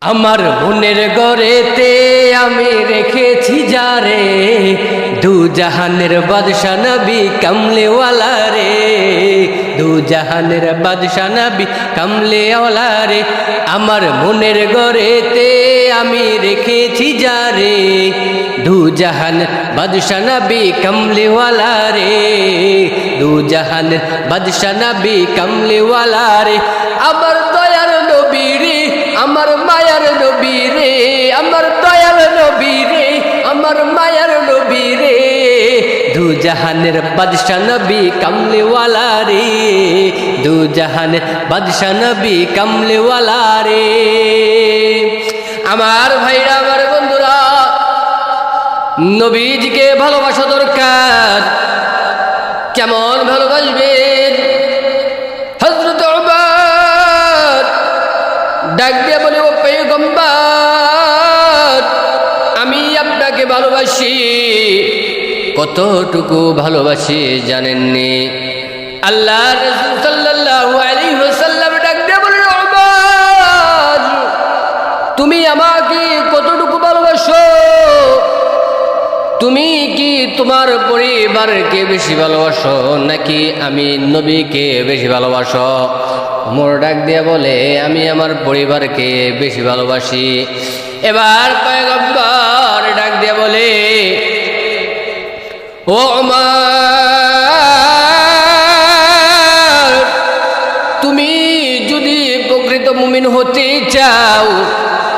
আমার মনের গড়েতে আমি রেখেছি যারে, দু জাহানের বাদশা নবী কামলেওয়ালা রে, দু জাহানের বাদশা নবী কামলেওয়ালা রে। আমার মনের গড়েতে আমি রেখেছি যারে, দু জাহান বাদশা নবী কামলেওয়ালা রে, দু জাহান বাদশা নবী কামলেওয়ালা রে। আমার দয়ার নবী রে, আমার মায়ার নবী রে, আমার দয়াল নবী রে, আমার মায়ার নবী রে, দু জাহানের বাদশা নবী কামলেওয়ালা রে, দু জাহানের বাদশা নবী কামলেওয়ালা রে। আমার ভাইরা, আমার বন্ধুরা, নবীজিকে ভালোবাসা দরকার। কেমন ভালোবাসবেন? হযরত উমর ডাক দিয়ে বলে, ও পয়গম্বর, আমি আপনাকে ভালোবাসি। কতটুকু ভালোবাসি জানেননি? আল্লাহ রাসূল সাল্লাল্লাহু আলাইহি ওয়াসাল্লাম ডাক দিয়ে বলে, উমর, তুমি আমাকে কতটুকু ভালোবাসো? তুমি কি তোমার পরিবারকে বেশি ভালোবাসো নাকি আমি নবীকে বেশি ভালোবাসো? ওমর ডাক দিয়ে বলে, আমি আমার পরিবারকে বেশি ভালোবাসি। এবার পয়গম্বর ডাক দিয়ে বলে, ও ওমর, তুমি যদি প্রকৃত মুমিন হতে চাও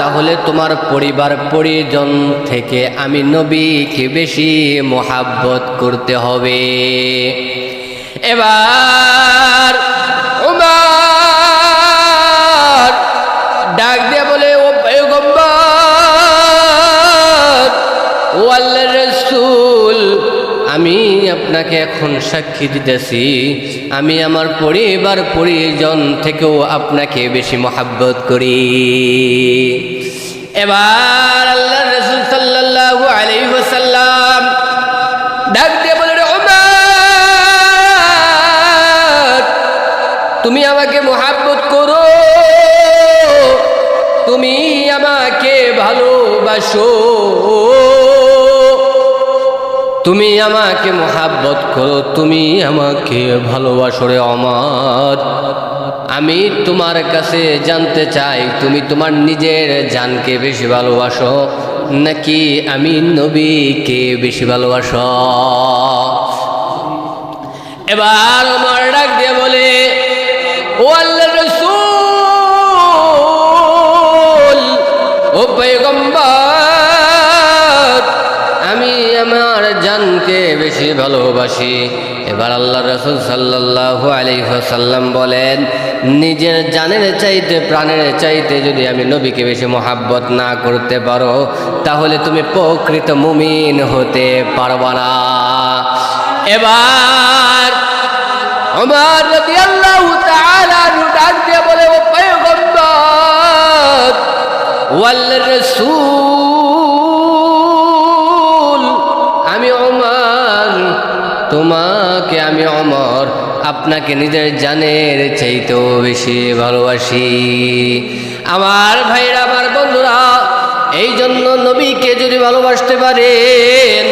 তাহলে তোমার পরিবার পরিজন থেকে আমি নবীকে বেশি মোহাব্বত করতে হবে। এবার ওমর ডাক দিয়ে বলে, ও পয়গম্বর, ও আল্লাহর রাসূল, আমি আপনাকে এখন সাক্ষী দিতেছি, আমি আমার পরিবার পরিজন থেকেও আপনাকে বেশি মোহাব্বত করি। এবার আল্লাহর রাসূল সাল্লাল্লাহু আলাইহি ওয়াসাল্লাম ডাক দিয়ে বলেন, ওমর, তুমি আমাকে মোহাব্বত করো, তুমি আমাকে ভালোবাসো, তুমি আমাকে মোহাব্বত করো, তুমি আমাকে ভালোবাসো রে ওমর। আমি তোমার কাছে জানতে চাই, তুমি তোমার নিজের জানকে বেশি ভালোবাসো নাকি আমি নবীকে বেশি ভালোবাসো? এবার ওমর ডাক দিয়ে বলে, ও আল্লাহর রাসূল, ও পয়গম্বর, আমি আমার জানকে বেশি ভালোবাসি। এবার আল্লাহ রাসূল সাল্লাল্লাহু আলাইহি ওয়াসাল্লাম বলেন, নিজের জানের চাইতে প্রাণের চাইতে যদি আমি নবীকে বেশি মোহাব্বত না করতে পারো তাহলে তুমি প্রকৃত মুমিন হতে পারবা না। এবার ওমর রাদিয়াল্লাহু তাআলা আনহু ডাক দিয়ে বলে, ও পয়গম্বর, ও আল্লাহর রাসূল, আমি ওমর, তোমাকে আমি ওমর আপনাকে নিজের জানের চাইতেও বেশি ভালোবাসি। আমার ভাইরা, আমার বন্ধুরা, এই জন্য নবীকে যদি ভালোবাসতে পারেন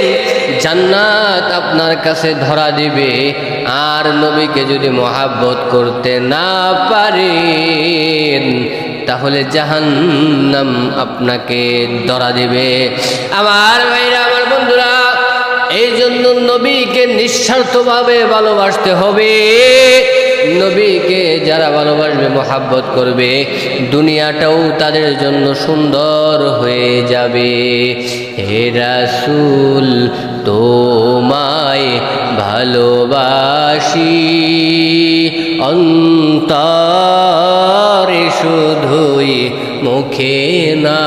জান্নাত আপনার কাছে ধরা দিবে, আর নবীকে যদি মোহাব্বত করতে না পারেন তাহলে জাহান্নাম আপনাকে ধরা দিবে। আমার ভাইরা, আমার বন্ধুরা, এই জন্য নবীকে নিঃস্বার্থভাবে ভালোবাসতে হবে। নবীকে যারা ভালোবাসবে, মোহাব্বত করবে, দুনিয়াটাও তাদের জন্য সুন্দর হয়ে যাবে। হে রাসূল, তোমায় ভালোবাসি অন্তরে শুধুই, মুখে না,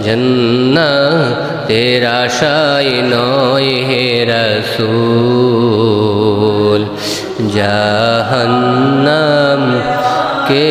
জান্নাতের আশায় নয় হে রাসূল, জাহান্নাম কে